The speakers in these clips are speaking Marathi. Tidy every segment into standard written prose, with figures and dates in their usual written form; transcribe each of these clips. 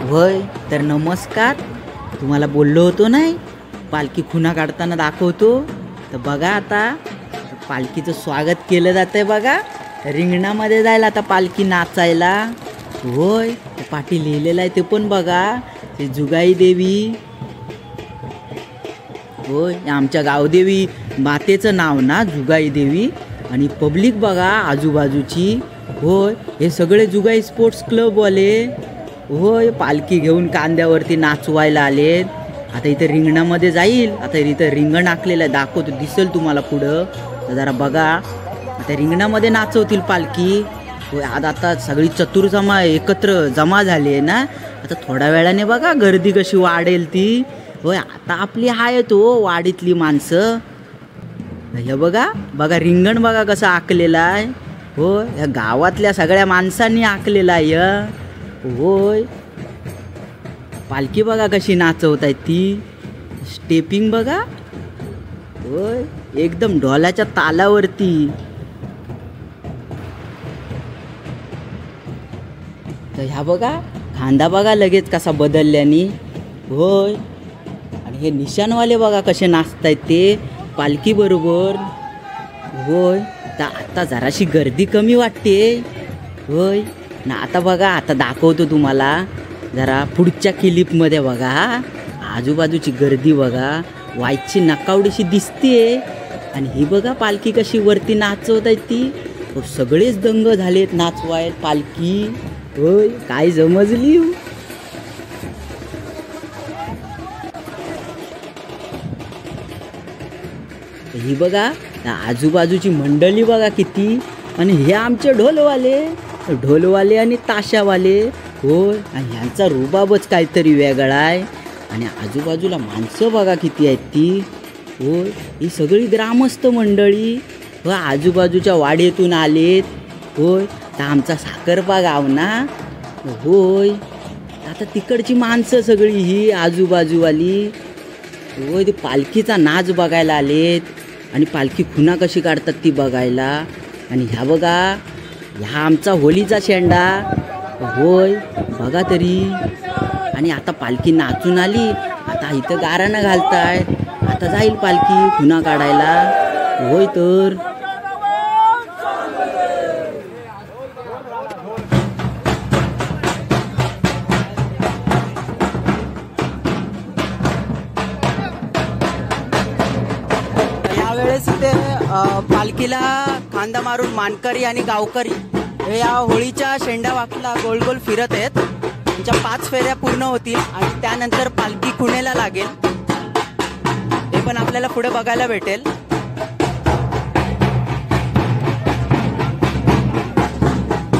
होय तर नमस्कार. तुम्हाला बोललो होतो नाही पालखी खुणा काढताना दाखवतो. तर बघा आता पालखीचं स्वागत केलं जातंय. बघा रिंगणामध्ये जायला आता पालखी नाचायला. होय पाठी लिहिलेलं आहे ते पण बघा. ते जुगाई देवी होय आमच्या गावदेवी मातेचं नाव ना जुगाई देवी. आणि पब्लिक बघा आजूबाजूची. होय हे सगळे जुगाई स्पोर्ट्स क्लबवाले होय पालखी घेऊन कांद्यावरती नाचवायला आलेत. आता इथे रिंगणामध्ये जाईल. आता इथं रिंगण आखलेलं आहे दाखवतो दिसेल तुम्हाला पुढं. तर जरा बघा आता रिंगणामध्ये नाचवतील पालखी. होय आता सगळी चतुर एकत्र जमा झाली आहे ना. आता थोड्या वेळाने बघा गर्दी कशी वाढेल ती. होय आता आपली आहेत हो वाडीतली माणसं. हे बघा बघा रिंगण बघा कसं आखलेलं आहे. होय या गावातल्या सगळ्या माणसांनी आखलेलं आहे. होय पालखी बघा कशी नाचवत आहे ती. स्टेपिंग बघा होय एकदम ढोलाच्या तालावरती. तर ह्या बघा खांदा बघा लगेच कसा बदलल्याने. होय आणि हे निशाणवाले बघा कसे नाचतायत ते पालखी बरोबर. होय तर आता जराशी गर्दी कमी वाटते. होय ना आता बघा आता दाखवतो तुम्हाला जरा पुढच्या क्लिपमध्ये बघा. आजूबाजूची गर्दी बघा वाईची नकावडीशी दिसते. आणि ही बघा पालखी कशी वरती नाचवत आहे ती. सगळेच दंग झालेत नाचवायत पालखी. होय काय समजली. ही बघा आजूबाजूची मंडळी बघा किती. आणि हे आमचे ढोलवाले आणि ताशावाले. होय आणि ह्यांचा रुबाबच काहीतरी वेगळा आहे. आणि आजूबाजूला माणसं बघा किती आहेत ती. होय ही सगळी ग्रामस्थ मंडळी व आजूबाजूच्या वाडीतून आलेत. होय तर आमचा साखरपा गाव ना. होय आता तिकडची माणसं सगळी ही आजूबाजूवाली. होय ते पालखीचा नाच बघायला आलेत. आणि पालखी खुणा कशी काढतात ती बघायला. आणि ह्या बघा ह्या आमचा होलीचा शेंडा. होय बघा तरी. आणि आता पालखी नाचून आली. आता इथं गाराणं घालताय. आता जाईल पालखी खुणा काढायला. होय तर यावेळेस इथे पालखीला खांदा मारून मानकरी आणि गावकरी हे या होळीच्या शेंडा वाकला गोल गोल फिरत आहेत. त्यांच्या 5 फेऱ्या पूर्ण होतील आणि त्यानंतर पालखी खुणेला लागेल. हे पण आपल्याला पुढे बघायला भेटेल.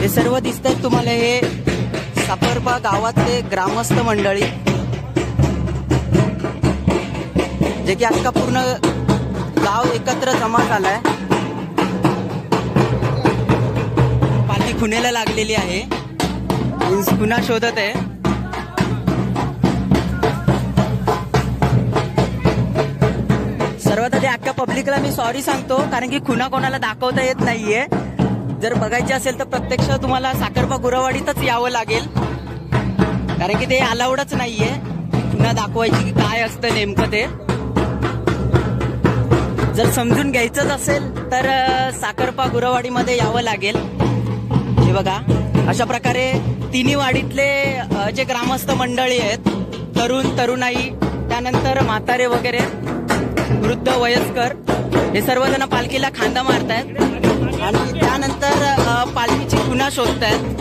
हे सर्व दिसतात तुम्हाला. हे साखरपा गावातले ग्रामस्थ मंडळी जे की अख्खा पूर्ण गाव एकत्र जमा झालाय. पालखी खुणेला लागलेली आहे. खुणा शोधत आहे. सर्वात आधी अख्ख्या पब्लिकला मी सॉरी सांगतो कारण की खुणा कोणाला दाखवता येत नाहीये. जर बघायची असेल तर प्रत्यक्ष तुम्हाला साखरपा गुरवाडीतच यावं लागेल कारण की ते अलाउडच नाहीये खुणा दाखवायची की काय असतं नेमकं ते. जर समजून घ्यायचंच असेल तर साखरपा गुरवाडीमध्ये यावं लागेल. हे बघा अशा प्रकारे तिन्ही वाडीतले जे ग्रामस्थ मंडळी आहेत तरुण तरुणाई त्यानंतर म्हातारे वगैरे वृद्ध वयस्कर हे सर्वजण पालखीला खांदा मारतायत. आणि त्यानंतर पालखीची खुणा शोधतायत.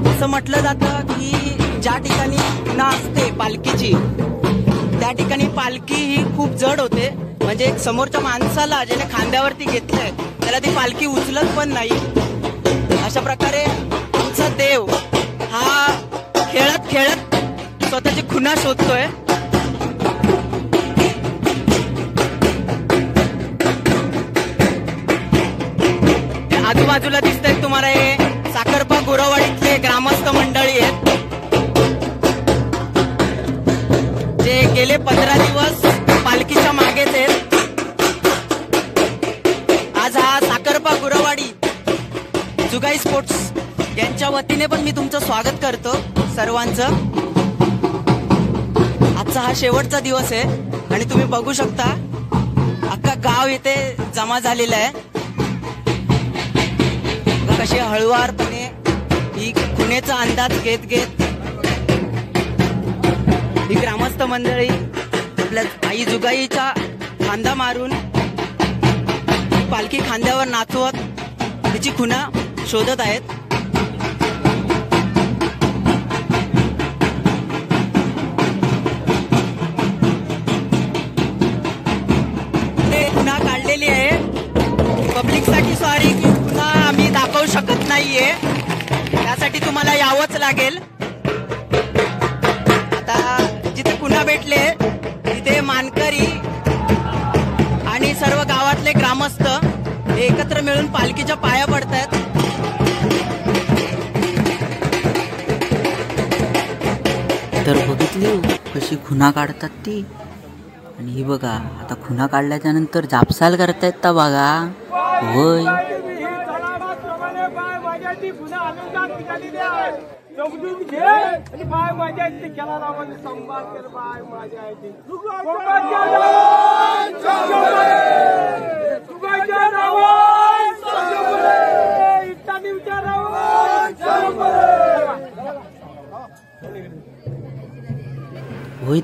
असं म्हटलं जातं की ज्या ठिकाणी खुणा असते पालखीची त्या ठिकाणी पालखी ही खूप जड होते. म्हणजे समोरच्या माणसाला ज्याने खांद्यावरती घेतलंय त्याला ती पालखी उचलत पण नाही. अशा प्रकारे आमचा देव हा खेळत खेळत स्वतःची खुणा शोधतोय. आजूबाजूला दिसतंय तुम्हाला हे साखरपा गुरवाडीतले ग्रामस्थ मंडळी आहेत जे गेले 15 दिवस पालखीच्या मागेच आहेत. आज हा साखरपा गुरवाडी जुगाई स्पोर्ट्स यांच्या वतीने पण मी तुमचं स्वागत करतो सर्वांचं. आजचा हा शेवटचा दिवस आहे आणि तुम्ही बघू शकता अख्खा गाव इथे जमा झालेला आहे. कशी हळुवारपणे ही खुणेचा अंदाज घेत घेत ही ग्रामस्थ मंडळी आपल्या आई जुगाईचा खांदा मारून पालखी खांद्यावर नाचवत तिची खुणा शोधत आहेत. खुणा काढलेली आहे पब्लिकसाठी. सॉरी की खुणा आम्ही दाखवू शकत नाहीये, त्यासाठी तुम्हाला यावंच लागेल. आता जिथे खुणा भेटले तिथे मानकरी आणि सर्व गावातले ग्रामस्थ एकत्र मिळून पालखीच्या पाया पडतायत. तर बघितली कशी खुणा काढतात ती. आणि ही बघा आता खुणा काढल्याच्या नंतर जापसाल करतायत ता बघा. होय होय.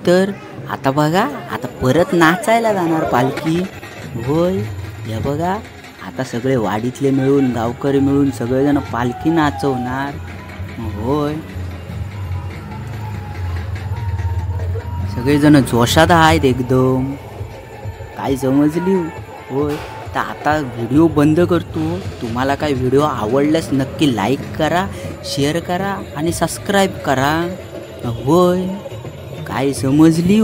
तर आता बघा आता परत नाचायला जाणार पालखी. होय या बघा आता सगळे वाडीतले मिळून गावकरी मिळून सगळेजण पालखी नाचवणार. होय सगळेजण जोशात आहेत एकदम. काय समजली. होय तर आता व्हिडिओ बंद करतो. तुम्हाला काय व्हिडिओ आवडल्यास नक्की लाईक करा, शेअर करा आणि सबस्क्राईब करा. होय काय समजली.